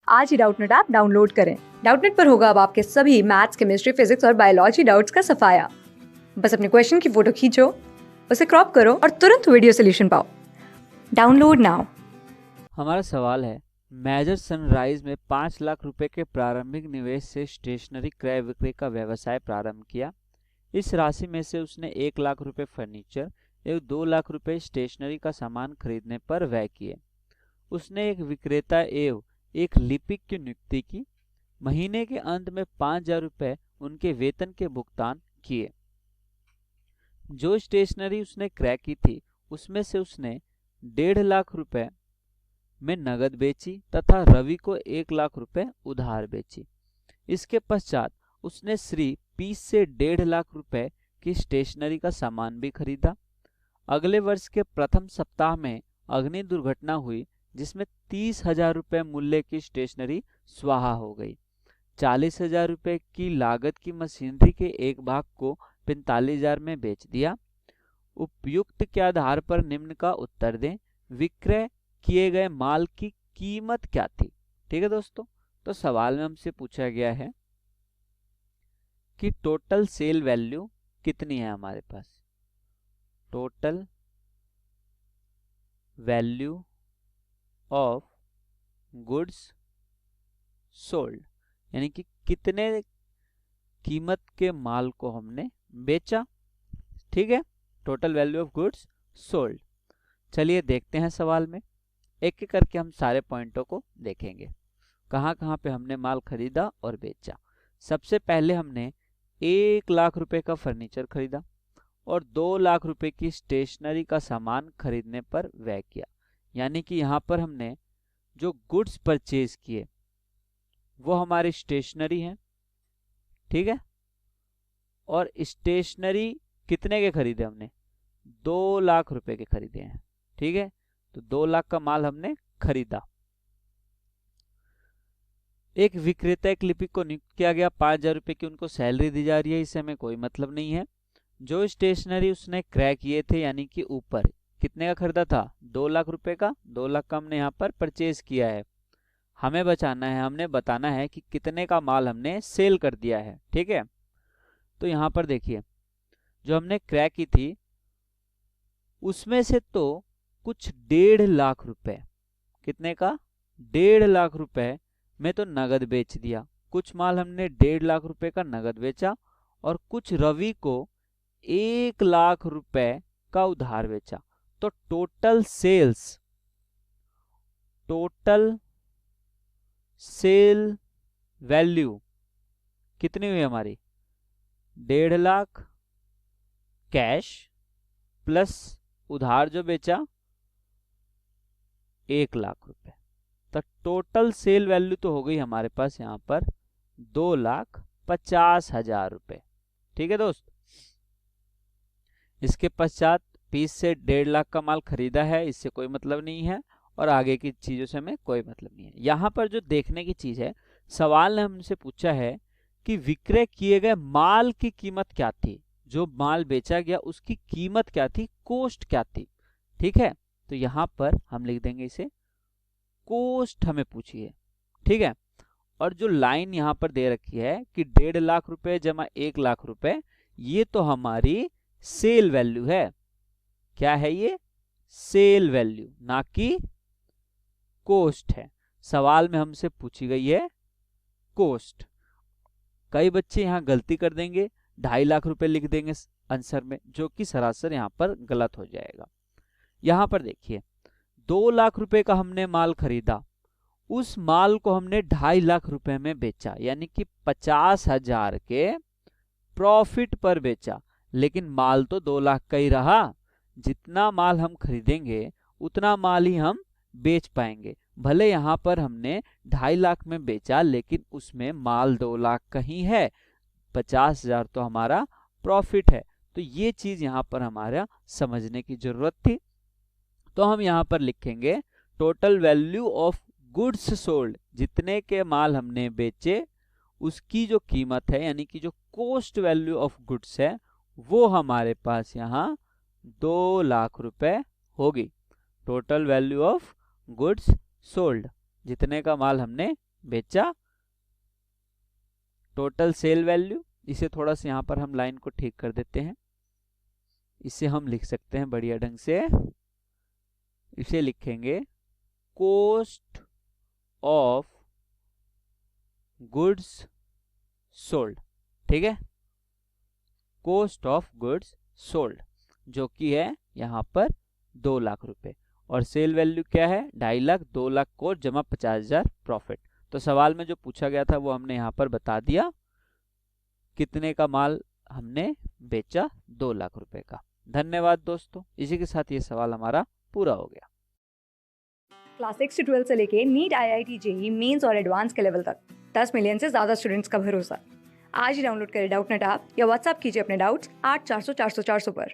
आज ही Doubtnut app download करें। Doubtnut पर होगा अब आपके सभी मैथ्स, केमिस्ट्री, फिजिक्स और बायोलॉजी डाउट्स का सफाया। बस अपने क्वेश्चन की फोटो खींचो, उसे क्रॉप करो और तुरंत वीडियो सोल्यूशन पाओ। Download now. हमारा सवाल है, मेजर सनराइज में 5 लाख रुपए के प्रारंभिक निवेश से स्टेशनरी क्रय विक्रय का व्यवसाय प्रारंभ किया। इस राशि में से उसने 1 लाख रुपए फर्नीचर एवं 2 लाख रुपए स्टेशनरी का सामान खरीदने पर व्यय किए। उसने एक विक्रेता एवं एक लिपिक की नियुक्ति की। महीने के अंत में 5,000 रुपए उनके वेतन के भुगतान किए। जो स्टेशनरी उसने क्रय की थी उसमें से उसने 1.5 लाख रुपए में नगद बेची तथा रवि को 1 लाख रुपए उधार बेची। इसके पश्चात उसने श्री पी से 1.5 लाख रुपए की स्टेशनरी का सामान भी खरीदा। अगले वर्ष के प्रथम सप्ताह में अग्नि दुर्घटना हुई जिसमें 30,000 रुपए मूल्य की स्टेशनरी स्वाहा हो गई। 40,000 रुपए की लागत की मशीनरी के एक भाग को 45,000 में बेच दिया। उपयुक्त के आधार पर निम्न का उत्तर दें। विक्रय किए गए माल की कीमत क्या थी? ठीक है दोस्तों, तो सवाल में हमसे पूछा गया है कि टोटल सेल वैल्यू कितनी है हमारे पास। Total value of goods sold, यानी कि कितने कीमत के माल को हमने बेचा। ठीक है, total value of goods sold. चलिए देखते हैं सवाल में, एक एक करके हम सारे पॉइंटों को देखेंगे, कहाँ कहाँ पे हमने माल खरीदा और बेचा। सबसे पहले हमने 1 लाख रुपए का फर्नीचर खरीदा और 2 लाख रुपए की स्टेशनरी का सामान खरीदने पर व्यय किया। यानी कि यहाँ पर हमने जो गुड्स परचेज किए वो हमारी स्टेशनरी है। ठीक है, और स्टेशनरी कितने के खरीदे हमने? 2 लाख रुपए के खरीदे हैं। ठीक है, तो 2 लाख का माल हमने खरीदा। एक विक्रेता एक लिपिक को नियुक्त किया गया, 5,000 रुपए की उनको सैलरी दी जा रही है, इससे हमें कोई मतलब नहीं है। जो स्टेशनरी उसने क्रय किए थे, यानी कि ऊपर कितने का खरीदा था? 2 लाख रुपए का। 2 लाख का हमने यहाँ पर परचेज किया है। हमें बचाना है, हमने बताना है कि कितने का माल हमने सेल कर दिया है। ठीक है, तो यहाँ पर देखिए, जो हमने क्रय की थी उसमें से तो कुछ 1.5 लाख रुपए, कितने का? 1.5 लाख रुपए में तो नगद बेच दिया। कुछ माल हमने 1.5 लाख रुपए का नगद बेचा और कुछ रवि को 1 लाख रुपए का उधार बेचा। तो टोटल सेल वैल्यू कितनी हुई हमारी? 1.5 लाख कैश प्लस उधार जो बेचा 1 लाख रुपए। तो टोटल सेल वैल्यू तो हो गई हमारे पास यहाँ पर 2,50,000 रुपए। ठीक है दोस्त, इसके पश्चात 20 से 1.5 लाख का माल खरीदा है, इससे कोई मतलब नहीं है और आगे की चीजों से हमें कोई मतलब नहीं है। यहाँ पर जो देखने की चीज है, सवाल ने हमसे पूछा है कि विक्रय किए गए माल की कीमत क्या थी, जो माल बेचा गया उसकी कीमत क्या थी, कोस्ट क्या थी। ठीक है, तो यहाँ पर हम लिख देंगे इसे कोस्ट हमें पूछी है। ठीक है, और जो लाइन यहाँ पर दे रखी है कि 1.5 लाख रुपए जमा 1 लाख रुपए, ये तो हमारी सेल वैल्यू है। क्या है ये? सेल वैल्यू, ना कि कोस्ट है। सवाल में हमसे पूछी गई है कोस्ट। कई बच्चे यहाँ गलती कर देंगे, 2.5 लाख रुपए लिख देंगे आंसर में, जो कि सरासर यहाँ पर गलत हो जाएगा। यहाँ पर देखिए, 2 लाख रुपए का हमने माल खरीदा, उस माल को हमने 2.5 लाख रुपए में बेचा, यानी कि 50,000 के प्रॉफिट पर बेचा। लेकिन माल तो 2 लाख का ही रहा। जितना माल हम खरीदेंगे उतना माल ही हम बेच पाएंगे। भले यहाँ पर हमने 2.5 लाख में बेचा, लेकिन उसमें माल 2 लाख का ही है, 50,000 तो हमारा प्रॉफिट है। तो ये चीज यहाँ पर हमारा समझने की जरूरत थी। तो हम यहाँ पर लिखेंगे total value of goods sold, जितने के माल हमने बेचे उसकी जो कीमत है, यानी कि जो कोस्ट वैल्यू ऑफ गुड्स है, वो हमारे पास यहाँ 2 लाख रुपए होगी। Total value of goods sold, जितने का माल हमने बेचा। टोटल सेल वैल्यू, इसे थोड़ा सा यहाँ पर हम लाइन को ठीक कर देते हैं, इसे हम लिख सकते हैं बढ़िया ढंग से। इसे लिखेंगे कॉस्ट ऑफ गुड्स सोल्ड। ठीक है, कॉस्ट ऑफ गुड्स सोल्ड जो कि है यहाँ पर 2 लाख रुपए, और सेल वैल्यू क्या है 2.5 लाख, 2 लाख कोस्ट जमा 50,000 प्रॉफिट। तो सवाल में जो पूछा गया था वो हमने यहाँ पर बता दिया, कितने का माल हमने बेचा, 2 लाख रुपए का। धन्यवाद दोस्तों, इसी के साथ ये सवाल हमारा पूरा हो गया। क्लास 6 से 12 से लेके नीट, IIT, JEE मेंस और एडवांस के लेवल तक 10 मिलियन से ज्यादा स्टूडेंट्स का भरोसा। आज ही डाउनलोड करें डाउटनेट ऐप या व्हाट्सएप कीजिए अपने डाउट्स 8400 400 400 पर।